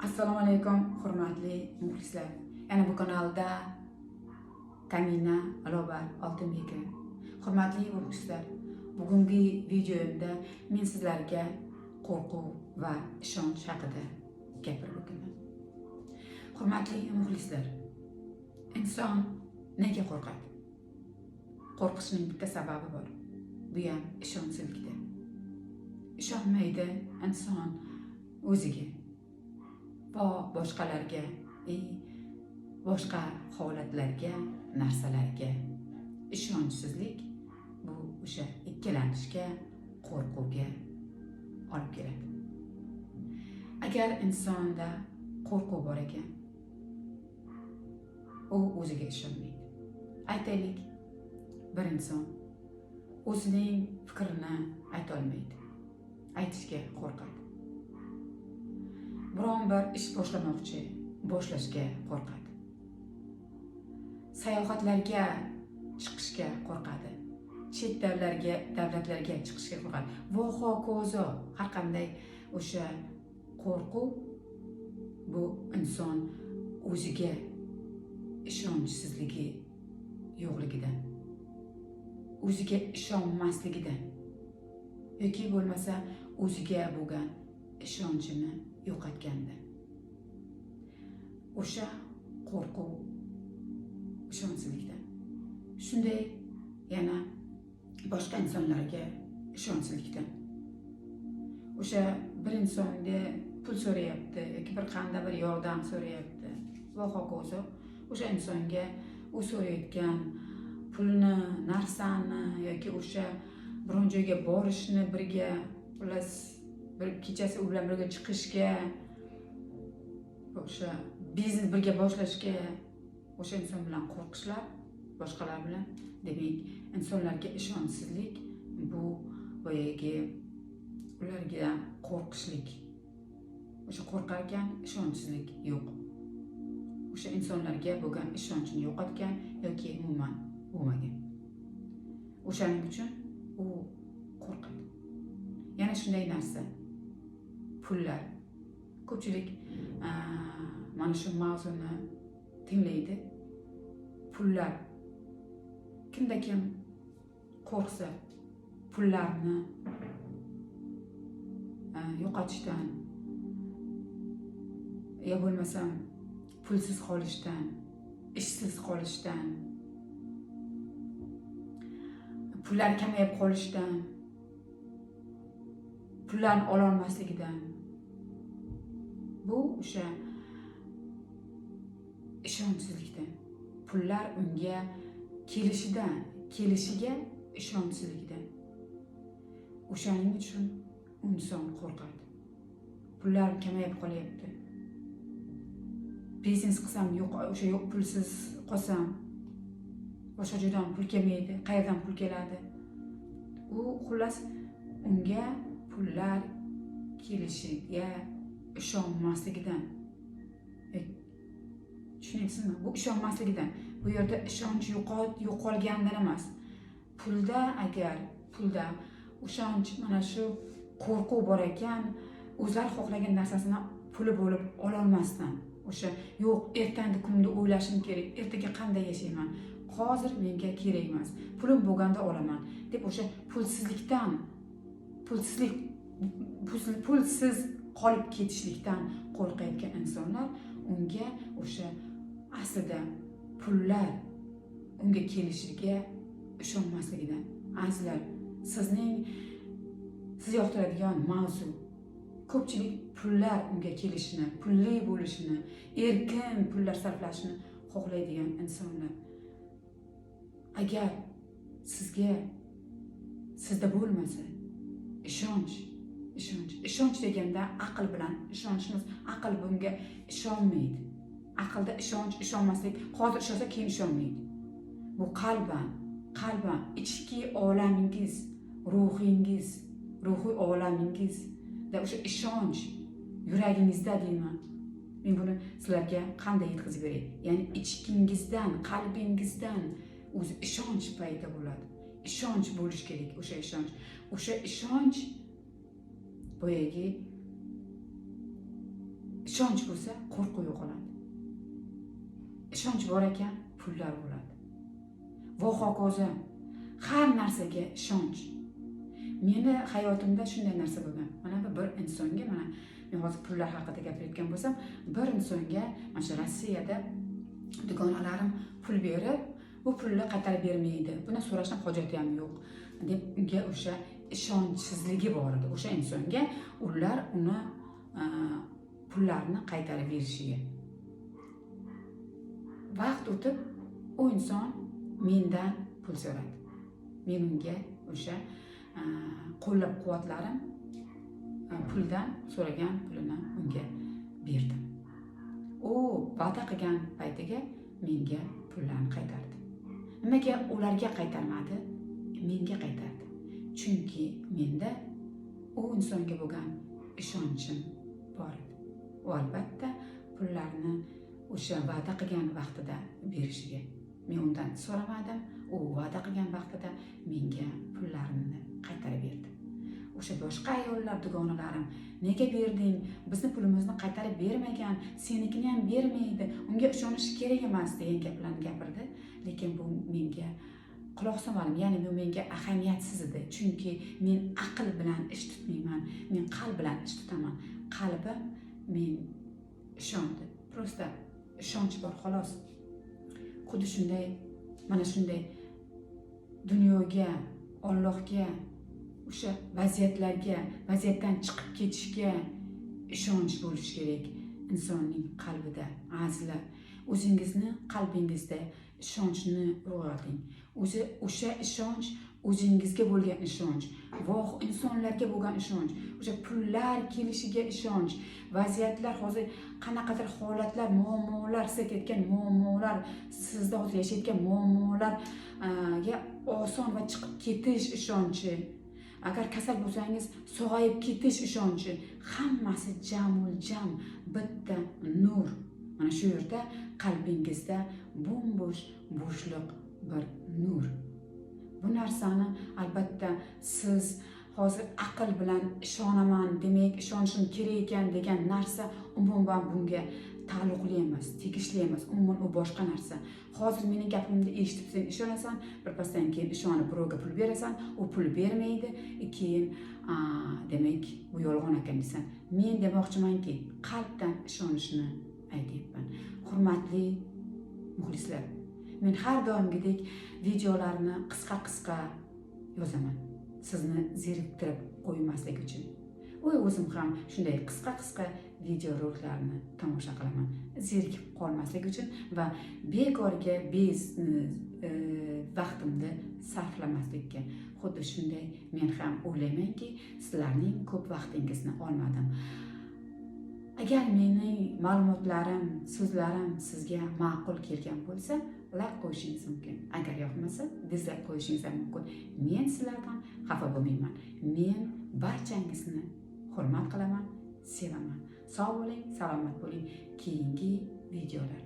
Assalomu alaykum hurmatli muxlislar. Yana bu kanalda Tamina Alobar Oltinbekova. Hurmatli muxlislar, bugungi videomda men sizlarga qo'rquv va ishonch haqida gapirib o'taman. Hurmatli muxlislar, inson nega qo'rqadi? Qo'rqishning bitta sababi bor. Bu ham ishonchsizlikda. Ishonmaydi inson o'ziga va boshqalarga, boshqa holatlarga, narsalarga. Ishonchsizlik bu o'sha ikkilanishga, qo'rquvga olib keladi. Agar insonda qo'rquv bor ekan, u o'ziga ishonmaydi. Aytaylik, bir inson o'zining fikrini ayta olmaydi. Aytishga qo'rqadi. Biron bir ish boshlashga qo'rqadi. Sayohatlarga chiqishga qo'rqadi. Chet davlatlarga chiqishga qo'rqadi. Va hokazo har qanday o'sha qo'rquv bu inson o'ziga ishonchsizligi yo'qligidan, o'ziga ishonmasligidan yoki bo'lmasa o'ziga bo'lgan ishonchini yo'qotganda. O'sha qo'rquv ishonchsizlikdan. Shunday yana boshqa insonlarga ishonchsizlikdan. O'sha bir insonga pul so'rayapti yoki bir qanday bir yordam so'rayapti va hokazo. O'sha insonga u so'rayotgan pulni, narsani yoki o'sha biron joyga borishni, birga bir kechasi u bilan birga chiqishga, o'sha biznes birga boshlashga o'sha inson bilan qo'rqishlar, boshqalar bilan, demak, insonlarga ishonchsizlik bu boyagi ularga qo'rqishlik. O'sha qo'rqar ekan, ishonchsizlik yo'q. O'sha insonlarga bo'lgan ishonchini yo'qotgan yoki umuman bo'lmagan. O'shaning uchun u qo'rqadi. Yana shunday narsa, pullar. Ko'pchilik mana shu mavzuni tinglaydi. Pullar. Kimda kim qo'rqsa, pullarni yo'qotishdan, yo bo'lmasam pulsiz qolishdan, ishsiz qolishdan, pullar kamayib qolishdan, pullarni ola olmasligidan. Bu o'sha ishonchsizlikdan. Pullar unga kelishiga ishonchsizlikdan. O'shaning uchun inson qo'rqadi. Pullar kamayib qolyapti. Biznes qilsam yo'q, pulsiz qolsam, boshqa joydan pul kelmaydi, qayerdan pul keladi? U xullas unga pullar kelishiga ishonmasligidan. Tushunyapsizmi? Bu ishonmasligidan. Bu yerda ishonch yo'qolgandan emas. Pulda ishonch, mana shu qo'rquv bor ekan, o'zlari xohlagan narsasini puli bo'lib ola olmasdan, o'sha yo'q, ertangi kunni o'ylashim kerak, ertaga qanday yashayman, hozir menga kerak emas, pulim bo'lganda olaman deb o'sha pulsiz qolib ketishlikdan qo'rqayotgan insonlar unga o'sha aslida pullar unga kelishiga ishonmasligidan. Azizlar, siz yoqtiradigan mavzu, ko'pchilik pullar unga kelishini, pulli bo'lishini, erkin pullar sarflashini xohlaydigan insonlar. Agar sizda bo'lmasa ishonch deganda aql bilan ishonchimiz, aql bunga ishonmaydi. Aqlda ishonmaslik, hozir ishonsa keyin ishonmaydi. Bu qalban, ichki olamingiz, ruhiy olamingizda o'sha ishonch yuragingizda deyman. Men buni sizlarga qanday yetkazib beray? Ya'ni ichkingizdan, qalbingizdan o'zi ishonch paydo bo'ladi. Ishonch bo'lish kerak, o'sha ishonch boyagi ishonch bo'lsa, qo'rquv yo'qoladi. Ishonch bor ekan, pullar bo'ladi. Va hokazo. Har narsaga ishonch. Meni hayotimda shunday narsa bo'lgan. Mana bir insonga, mana men hozir pullar haqida gapirayotgan bo'lsam, bir insonga mana shu Rossiyada dugonalarim pul berib, bu pulni qaytarib bermaydi. Buni so'rashdan hojati ham yo'q deb unga o'sha ishonchsizligi bor edi. O'sha insonga ular uni pullarni qaytarib berishiga. Vaqt o'tib, u inson mendan pul so'radi. Men unga o'sha qo'llab-quvvatlarim puldan so'ragan pulini unga berdim. U va'da qilgan paytiga menga pullarni qaytardi. Nimaga ularga qaytarmadi? Menga qaytardi. Chunki menda u insonga bo'lgan ishonchim bor edi. U albatta pullarni o'sha va'da qilgan vaqtida berishiga. Men undan so'ramadim, u va'da qilgan vaqtida menga pullarimni qaytarib berdi. O'sha boshqa ayollar dugonalarim, nega berding? Bizni pulimizni qaytarib bermagan, senikini ham bermaydi. Unga ishonish kerak emas degan gaplarni gapirdi, lekin bu menga quloq solmadim. Ya'ni bu menga ahamiyatsiz edi. Chunki men aql bilan ish tutmayman, men qalb bilan ish tutaman. Qalbim men ishondi. Prosta ishonch bor xolos. Xuddi shunday, mana shunday dunyoga, Allohga, o'sha vaziyatdan chiqib ketishga ishonch bo'lishi kerak insonning qalbida. Azizlar, o'zingizni qalbingizda ishonchni uyg'oting. O'sha ishonch o'zingizga bo'lgan ishonch, voh insonlarga bo'lgan ishonch, o'sha pullar kelishiga ishonch, vaziyatlar hozir qanaqadir holatlar, muammolar, siz aytgan muammolar, sizda hozir yashayotgan muammolarga oson va chiqib ketish ishonchi. Agar kasal bo'lsangiz, sog'ayib ketish ishonchi, hammasi jamul jam bitta nur. Mana shu yerda qalbingizda bo'sh bo'shliq bir nur. Bu narsani albatta siz hozir aql bilan ishonaman, demak ishonishim kerak ekan degan narsa umuman bunga taalluqli emas, tegishli emas. Umuman u boshqa narsa. Hozir mening gapimni eshitib sen ishonasan, birpasdan keyin ishonib birovga pul berasan, u pul bermaydi, keyin demak bu yolg'on ekan desan. Men demoqchimanki, qalbdan ishonishni aytyapman. Hurmatli muxlislar, men har doimgidek videolarni qisqa yozaman. Sizni zeriktirib qo'ymaslik uchun. O'zim ham shunday qisqa video roliklarni tomosha qilaman. Zerikib qolmaslik uchun va bekorga vaqtimni sarflamaslikka. Xuddi shunday men ham o'ylaymanki, sizlarning ko'p vaqtingizni olmadim. Agar mening ma'lumotlarim, so'zlarim sizga ma'qul kelgan bo'lsa, like qo'yishingiz mumkin. Agar yoqmasa, dislike qo'yishingiz mumkin. Men sizlardan xafa bo'lmayman. Men barchangizni hurmat qilaman, sevaman. Sog' bo'ling, salomat bo'ling. Keyingi videolar